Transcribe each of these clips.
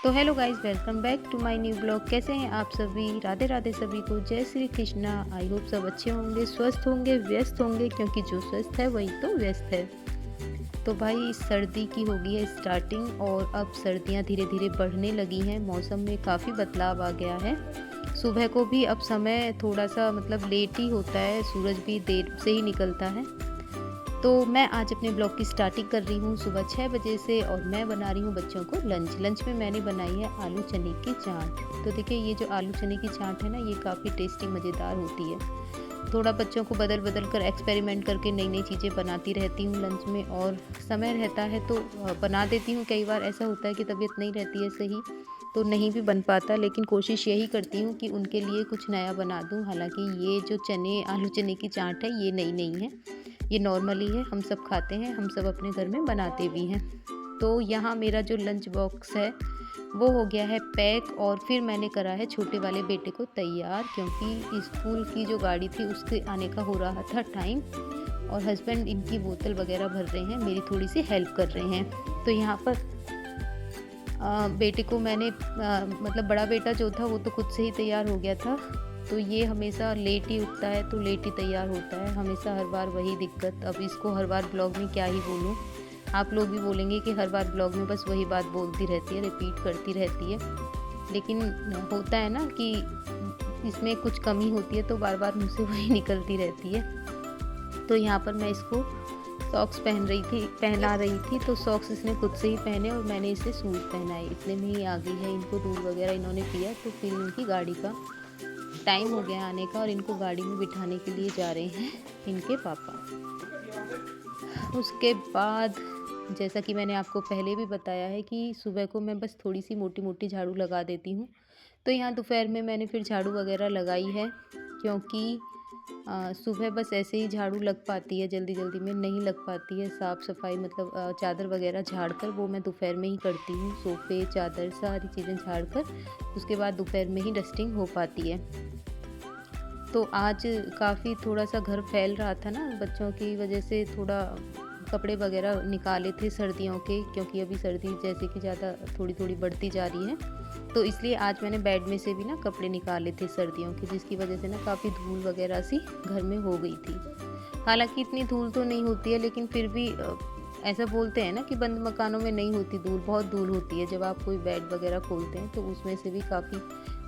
तो hello guys, welcome back to my new blog. कैसे हैं आप सभी? राधे राधे सभी को, जय श्री कृष्णा। आई होप सब अच्छे होंगे, स्वस्थ होंगे, व्यस्त होंगे, क्योंकि जो स्वस्थ है वही तो व्यस्त है। तो भाई सर्दी की होगी है स्टार्टिंग, और अब सर्दियां धीरे धीरे बढ़ने लगी हैं। मौसम में काफ़ी बदलाव आ गया है। सुबह को भी अब समय थोड़ा सा लेट ही होता है, सूरज भी देर से ही निकलता है। तो मैं आज अपने ब्लॉग की स्टार्टिंग कर रही हूँ सुबह 6 बजे से, और मैं बना रही हूँ बच्चों को लंच में मैंने बनाई है आलू चने की चाट। तो देखिए, ये जो आलू चने की चाट है ना, ये काफ़ी टेस्टी मज़ेदार होती है। थोड़ा बच्चों को बदल बदल कर एक्सपेरिमेंट करके नई नई चीज़ें बनाती रहती हूँ लंच में, और समय रहता है तो बना देती हूँ। कई बार ऐसा होता है कि तबीयत नहीं रहती है सही, तो नहीं भी बन पाता, लेकिन कोशिश यही करती हूँ कि उनके लिए कुछ नया बना दूँ। हालांकि ये जो आलू चने की चाट है, ये नई नहीं है, ये नॉर्मली है, हम सब खाते हैं, हम सब अपने घर में बनाते भी हैं। तो यहाँ मेरा जो लंच बॉक्स है वो हो गया है पैक, और फिर मैंने करा है छोटे वाले बेटे को तैयार, क्योंकि स्कूल की जो गाड़ी थी उसके आने का हो रहा था टाइम, और हस्बैंड इनकी बोतल वगैरह भर रहे हैं, मेरी थोड़ी सी हेल्प कर रहे हैं। तो यहाँ पर बेटे को मैंने बड़ा बेटा जो था वो तो खुद से ही तैयार हो गया था। तो ये हमेशा लेट ही उठता है, तो लेट ही तैयार होता है, हमेशा हर बार वही दिक्कत। अब इसको हर बार ब्लॉग में क्या ही बोलूँ, आप लोग भी बोलेंगे कि हर बार ब्लॉग में बस वही बात बोलती रहती है, रिपीट करती रहती है। लेकिन होता है ना कि इसमें कुछ कमी होती है, तो बार बार मुझसे वही निकलती रहती है। तो यहाँ पर मैं इसको सॉक्स पहना रही थी, तो सॉक्स इसने खुद से ही पहने और मैंने इसे शूज़ पहनाए। इतने में ही आ गई है, इनको दूध वगैरह इन्होंने पिया, तो फिर इनकी गाड़ी का टाइम हो गया आने का, और इनको गाड़ी में बिठाने के लिए जा रहे हैं इनके पापा। उसके बाद जैसा कि मैंने आपको पहले भी बताया है कि सुबह को मैं बस थोड़ी सी मोटी मोटी झाड़ू लगा देती हूँ। तो यहाँ दोपहर में मैंने फिर झाड़ू वगैरह लगाई है, क्योंकि सुबह बस ऐसे ही झाड़ू लग पाती है, जल्दी जल्दी में नहीं लग पाती है। साफ़ सफाई चादर वगैरह झाड़ कर वो मैं दोपहर में ही करती हूँ। सोफ़े, चादर, सारी चीज़ें झाड़ कर उसके बाद दोपहर में ही डस्टिंग हो पाती है। तो आज काफ़ी थोड़ा सा घर फैल रहा था ना, बच्चों की वजह से थोड़ा कपड़े वगैरह निकाले थे सर्दियों के, क्योंकि अभी सर्दी जैसे कि ज़्यादा थोड़ी थोड़ी बढ़ती जा रही है, तो इसलिए आज मैंने बेड में से भी ना कपड़े निकाले थे सर्दियों के, जिसकी वजह से ना काफ़ी धूल वगैरह सी घर में हो गई थी। हालांकि इतनी धूल तो नहीं होती है, लेकिन फिर भी ऐसा बोलते हैं ना कि बंद मकानों में नहीं होती धूल, बहुत धूल होती है। जब आप कोई बेड वगैरह खोलते हैं तो उसमें से भी काफ़ी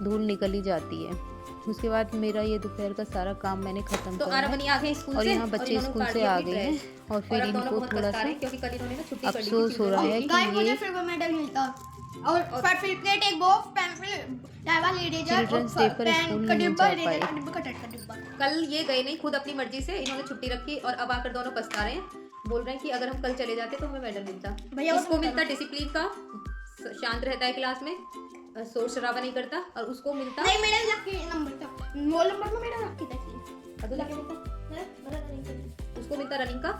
धूल निकल ही जाती है। उसके बाद मेरा ये दोपहर का सारा काम मैंने ख़त्म तो करा है, और यहाँ बच्चे स्कूल से आ गए हैं, और फिर इनको थोड़ा सा अफसोस हो रहा है कि ये चिल्ड्रंस डे पर स्कूल नहीं जा पाए। कल ये गए नहीं, खुद अपनी मर्जी से इन्होंने छुट्टी रखी, और अब आकर दोनों पछता रहे हैं, बोल रहे हैं कि अगर हम कल चले जाते तो हमें मेडल मिलता। इसको मिलता डिसिप्लिन का, शांत रहता है क्लास में, शोर शराबा नहीं करता, और उसको मिलता नहीं मेडल लकी नंबर का, वो नंबर में मेडल लकी था, अब्दुल्ला क्या मिलता, उसको मिलता रनिंग का,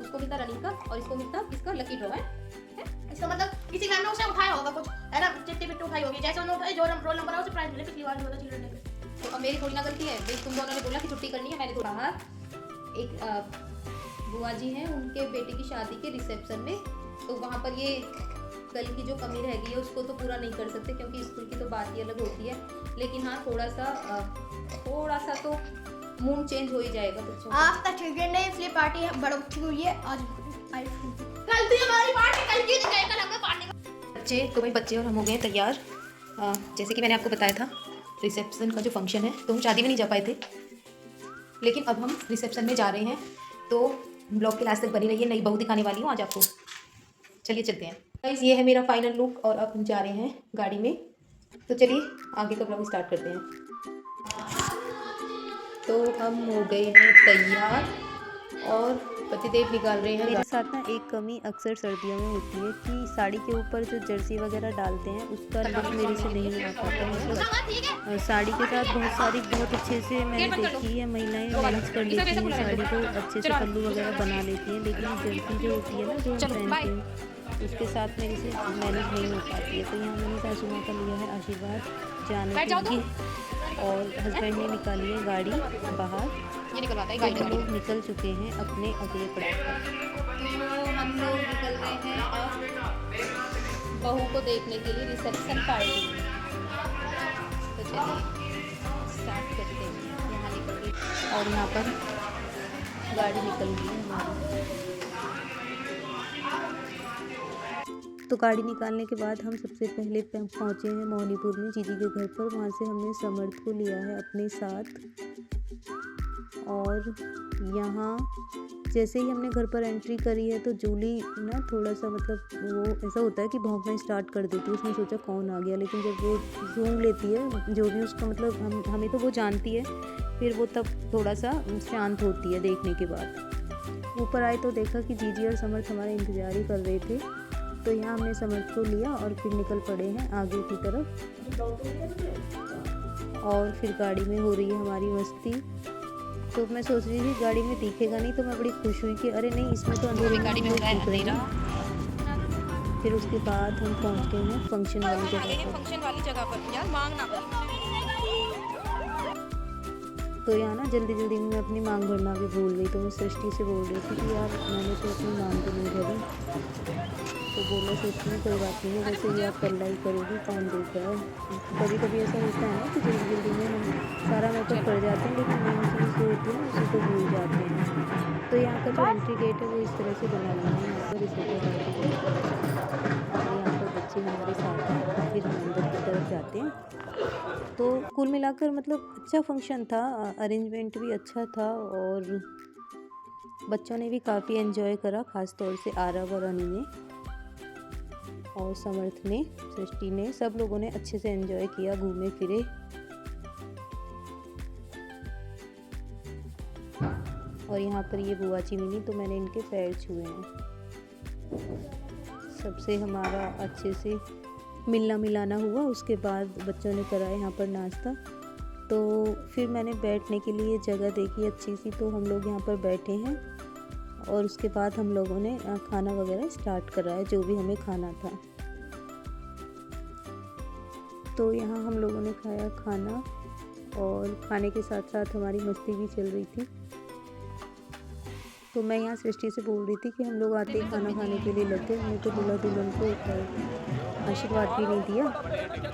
उसको मिलता रनिंग का, और इसको मिलता इसका लकी ड्रॉ है। इसका मतलब किसी मैम ने उसे उठाया होगा कुछ, है ना, चिट्ठी पिट्टू उठाई होगी, जैसे उन्होंने उठाई, जो रोल नंबर है उसे प्राइज मिले, पिछली बार जो था चिल्ड्रन डे पे। तो अब मेरी थोड़ी ना गलती है, तुम दोनों ने बोला कि छुट्टी करनी है, मैंने तो कहा। एक बुआ जी हैं, उनके बेटे की शादी के रिसेप्शन में, तो वहाँ पर ये कल की जो कमी रह गई है उसको तो पूरा नहीं कर सकते, क्योंकि स्कूल की तो बात ही अलग होती है। लेकिन हाँ, थोड़ा सा तो मूड चेंज हो ही जाएगा बच्चों। आज तक चिल्ड्रन डे इसलिए पार्टी है बड़ा अच्छी हुई है, आज कल भी हमारी पार्टी, कल की नहीं, कल हमें पार्टी। बच्चे तो भाई बच्चे और हम हो गए तैयार। जैसे कि मैंने आपको बताया था, रिसेप्शन का जो फंक्शन है, तो हम शादी में नहीं जा पाए थे, लेकिन अब हम रिसेप्शन में जा रहे हैं। तो ब्लॉग के लास्ट तक बनी रहिए, नई बहू दिखाने वाली हूँ आज आपको। चलिए चलते हैं गाइस, ये है मेरा फाइनल लुक, और अब हम जा रहे हैं गाड़ी में। तो चलिए आगे का ब्लॉग स्टार्ट करते हैं। तो हम हो गए हैं तैयार, और पतिदेव निकाल रहे हैं। मेरे साथ ना एक कमी अक्सर सर्दियों में होती है कि साड़ी के ऊपर जो जर्सी वगैरह डालते हैं उसका लुक मेरे से नहीं आ पाता। साड़ी के साथ बहुत अच्छे से मैंने देखी है महिलाएं मैनेज कर लेती हैं, साड़ी को अच्छे से पल्लू वगैरह बना लेती हैं, लेकिन जर्सी जो होती है ना, जो हम पहनते हैं, उसके साथ मेरे से मैनेज नहीं हो पाती है। तो यहाँ मैंने सासू माँ का लिया है आशीर्वाद जाने के लिए, और हस्बैंड ने निकाली है गाड़ी बाहर। तो लोग निकल चुके हैं अपने अगले पड़ाव पर। तो हम लोग निकल रहे हैं अब बहू को देखने के लिए रिसेप्शन पार्टी में। तो चलिए स्टार्ट करते हैं। यहाँ निकल गई और यहाँ पर गाड़ी निकल गई है हमारी। तो गाड़ी निकालने के बाद हम सबसे पहले पहुँचे हैं मोहनीपुर में जीजी के घर पर। वहाँ से हमने समर्थ को लिया है अपने साथ और यहाँ जैसे ही हमने घर पर एंट्री करी है तो जूली ना थोड़ा सा मतलब वो ऐसा होता है कि भौंकना स्टार्ट कर देती है। उसने सोचा कौन आ गया, लेकिन जब वो सूंघ लेती है जो भी उसका मतलब हमें तो वो जानती है, फिर वो तब थोड़ा सा शांत होती है देखने के बाद। ऊपर आए तो देखा कि जीजी और समर्थ हमारा इंतज़ार ही कर रहे थे। तो यहाँ हमने समर्थ को लिया और फिर निकल पड़े हैं आगे की तरफ। और फिर गाड़ी में हो रही है हमारी मस्ती। तो मैं सोच रही थी गाड़ी में दिखेगा नहीं, तो मैं बड़ी खुश हुई कि अरे नहीं इसमें तो अंधेरे गाड़ी में हो रहा है अंधेरा। फिर उसके बाद हम पहुँच गए हैं फंक्शन वाली जगह पर। फंक्शन वाली जगह पर यार मांग ना कर। तो यहाँ ना जल्दी जल्दी में मैं अपनी मांग भरना भी भूल गई। तो मैं सृष्टि से बोल रही थी कि यार मैंने तो अपनी मांग तो नहीं भरी। तो बोला सोचती हूँ कोई बात नहीं है, वैसे ये आप कल ही करोगी, कौन देख रहा है। कभी कभी ऐसा होता है ना कि जल्दी जल्दी में हम सारा मेकअप कर जाते हैं, लेकिन मेन चीज़ जो होती है उसी को भूल जाते हैं। तो यहाँ का जो एंट्री गेट है वो इस तरह से बना हुआ है। यहाँ पर इसे और यहाँ पर बच्चे हमारे साथ हैं। फिर हम अंदर की तरफ जाते हैं। तो कुल मिलाकर मतलब अच्छा फंक्शन था, अरेंजमेंट भी अच्छा था और बच्चों ने भी काफ़ी एंजॉय करा, ख़ास तौर से आरव और अनु ने और समर्थ ने, सृष्टि ने, सब लोगों ने अच्छे से एंजॉय किया, घूमे फिरे। और यहाँ पर ये बुआ जी मिली तो मैंने इनके पैर छुए हैं। सबसे हमारा अच्छे से मिलना मिलाना हुआ। उसके बाद बच्चों ने कराया यहाँ पर नाश्ता। तो फिर मैंने बैठने के लिए जगह देखी अच्छी सी, तो हम लोग यहाँ पर बैठे हैं और उसके बाद हम लोगों ने खाना वगैरह स्टार्ट करा है जो भी हमें खाना था। तो यहाँ हम लोगों ने खाया खाना और खाने के साथ साथ हमारी मस्ती भी चल रही थी। तो मैं यहाँ सृष्टि से बोल रही थी कि हम लोग आते ही खाना खाने के लिए लगते, हमने तो दूल्हा दुल्हन को आशीर्वाद भी नहीं दिया।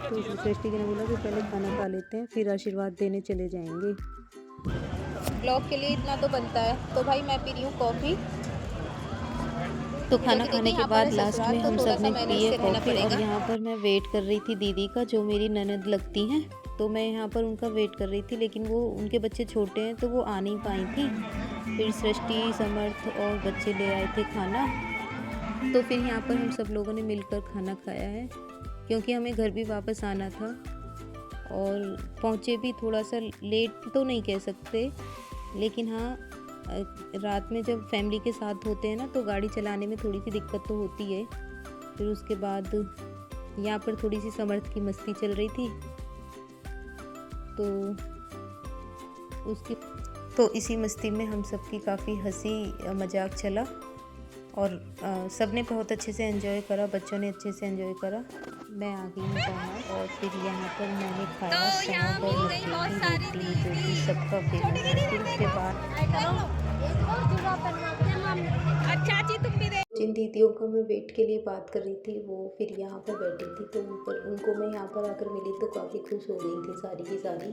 तो सृष्टि ने बोला कि पहले खाना खा लेते हैं फिर आशीर्वाद देने चले जाएंगे। ब्लॉग के लिए इतना तो बनता है। तो भाई मैं पी रही हूँ कॉफ़ी। तो खाना खाने के बाद लास्ट में हम सब ने पिए कॉफ़ी और यहाँ पर मैं वेट कर रही थी दीदी का, जो मेरी ननद लगती हैं। तो मैं यहाँ पर उनका वेट कर रही थी, लेकिन वो उनके बच्चे छोटे हैं तो वो आ नहीं पाई थी। फिर सृष्टि, समर्थ और बच्चे ले आए थे खाना। तो फिर यहाँ पर हम सब लोगों ने मिलकर खाना खाया है, क्योंकि हमें घर भी वापस आना था और पहुँचे भी थोड़ा सा लेट तो नहीं कह सकते, लेकिन हाँ रात में जब फैमिली के साथ होते हैं ना तो गाड़ी चलाने में थोड़ी सी दिक्कत तो होती है। फिर उसके बाद यहाँ पर थोड़ी सी समर्थ की मस्ती चल रही थी, तो इसी मस्ती में हम सबकी काफ़ी हंसी मजाक चला और सब ने बहुत अच्छे से एंजॉय करा, बच्चों ने अच्छे से एंजॉय करा। मैं आ गई हूँ बाहर और फिर यहाँ पर मैंने खाया साग और मछली जो कि सबका फेवरेट है। फिर उसके बाद जिन दीदियों को मैं वेट के लिए बात कर रही थी वो फिर यहाँ पर बैठी थी, तो उनको मैं यहाँ पर आकर मिली तो काफ़ी खुश हो गई थी सारी की सारी।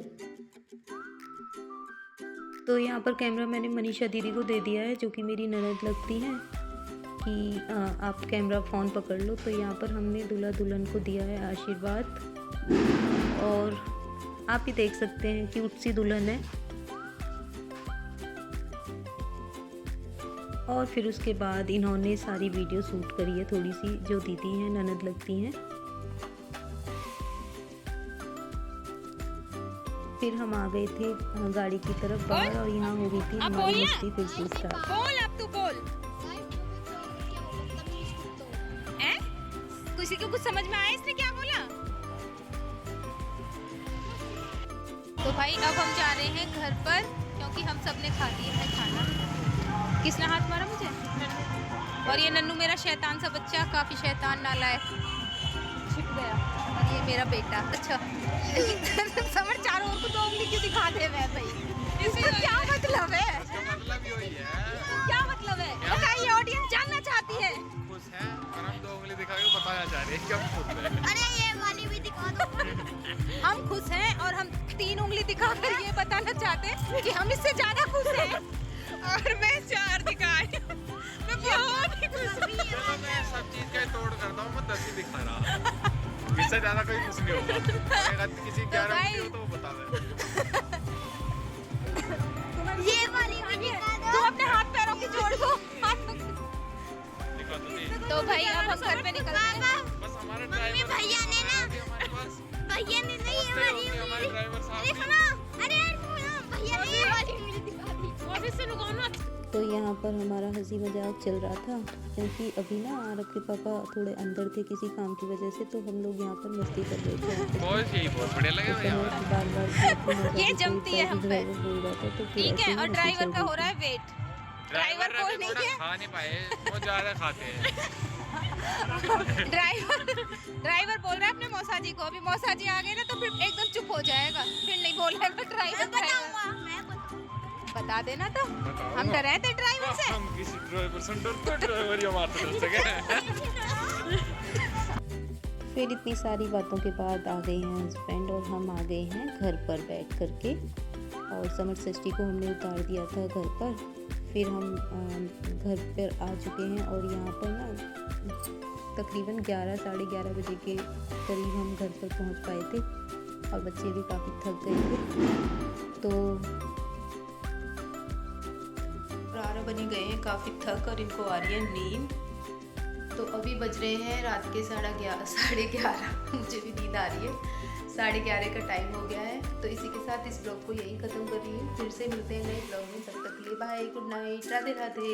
तो यहाँ पर कैमरा मैंने मनीषा दीदी को दे दिया है, जो कि मेरी ननद लगती हैं, कि आप कैमरा फ़ोन पकड़ लो। तो यहाँ पर हमने दूल्हा दुल्हन को दिया है आशीर्वाद और आप ही देख सकते हैं क्यूट सी दुल्हन है। और फिर उसके बाद इन्होंने सारी वीडियो शूट करी है, थोड़ी सी जो दीदी हैं ननद लगती हैं। फिर हम आ गए थे गाड़ी की तरफ बाहर और यहाँ हो गई थी हमारी मस्ती फिर से स्टार्ट। बोल अब तू बोल। किसी को कुछ समझ में आया इसने क्या बोला? तो भाई अब हम जा रहे हैं घर पर, क्योंकि हम सब ने खा लिया है खाना। किसने हाथ मारा मुझे? और ये नन्नू मेरा शैतान सा बच्चा, काफी शैतान नालायक, छिप गया। और ये मेरा बेटा। अच्छा समझ चारों ओर को दो उंगली क्यों दिखा दे वैसे ही? इसका क्या मतलब है? मतलब ही वही है। क्या मतलब है? बताइए, ऑडियंस जानना चाहती है। खुश है और हम दो उंगली दिखा के बताना चाह रहे क्या खुश है? अरे ये वाली भी दिखा दो। हम खुश हैं और हम 3 उंगली दिखाकर ये बताना चाहते हैं कि हम इससे ज्यादा खुश हैं। और मैं 4 दिखाई हूँ। मैं बहुत ही खुश हूँ। चलो मैं सब चीज का तोड़ करता हूँ, मैं 10 ही दिखा रहा। इससे ज्यादा कोई खुश नहीं होगा। अगर किसी 11 भाई- की हो तो वो बता दे। ये वाली भी दिखा दो। तुम अपने हाथ पैरों की जोड़ दो। दिखा दो नहीं। तो भाई अब हम घर पे निकलते हैं। बस हमारे मम्मी ड्राइवर भैया ने ना हमारे पास भैया ने नहीं ये पहुंचते वाली होंगे हमारे ड्राइवर साहब अरे भी। सुनो अरे यार सुनो भैया ने ये वाली मुझे दिखा दी ऑफिस से लगाना। तो यहाँ पर हमारा हंसी मजाक चल रहा था, क्योंकि अभी ना आरव के पापा थोड़े अंदर थे किसी काम की वजह से, तो हम लोग यहाँ पर मस्ती कर रहे थे। बहुत यही बहुत बढ़िया लगे तो भैया हमें। बार बार ये जमती है हम पे। ड्राइवर बोल रहा था, तो फिर ठीक ऐसे है ही और हंसी ड्राइवर चल का रही हो थी। रहा है वेट। ड्राइवर ड्राइवर को रहते नहीं थोड़ा है। खा नहीं पाए, बहुत ज्यादा खाते हैं। ड्राइवर बोल रहा है अपने मौसा जी को, अभी मौसा जी आ गए ना तो फिर एकदम चुप हो जाएगा, फिर नहीं बोलेगा ड्राइवर। बताऊंगा मैं बता देना तो बताओ हम ना। डरे थे ड्राइवर से। हम किसी ड्राइवर से डरते, ड्राइवर ही हमारे से डर सके। फिर इतनी सारी बातों के बाद आ गए हैं हस्बैंड और हम आ गए हैं घर पर बैठ करके। और समर षष्ठी को हमने उतार दिया था घर पर। फिर हम घर पर आ चुके हैं और यहाँ पर ना तकरीबन 11 साढ़े 11 बजे के करीब हम घर पर पहुँच पाए थे और बच्चे भी काफ़ी थक गए थे। तो प्रारा बनी गए हैं काफ़ी थक और इनको आ रही है नींद। तो अभी बज रहे हैं रात के 11:30। मुझे भी नींद आ रही है। 11:30 का टाइम हो गया है। तो इसी के साथ इस ब्लॉग को यहीं ख़त्म कर रही हूँ। फिर से मिलते हैं नए ब्लॉग में, तब तक के लिए bye, good night, Radhe Radhe.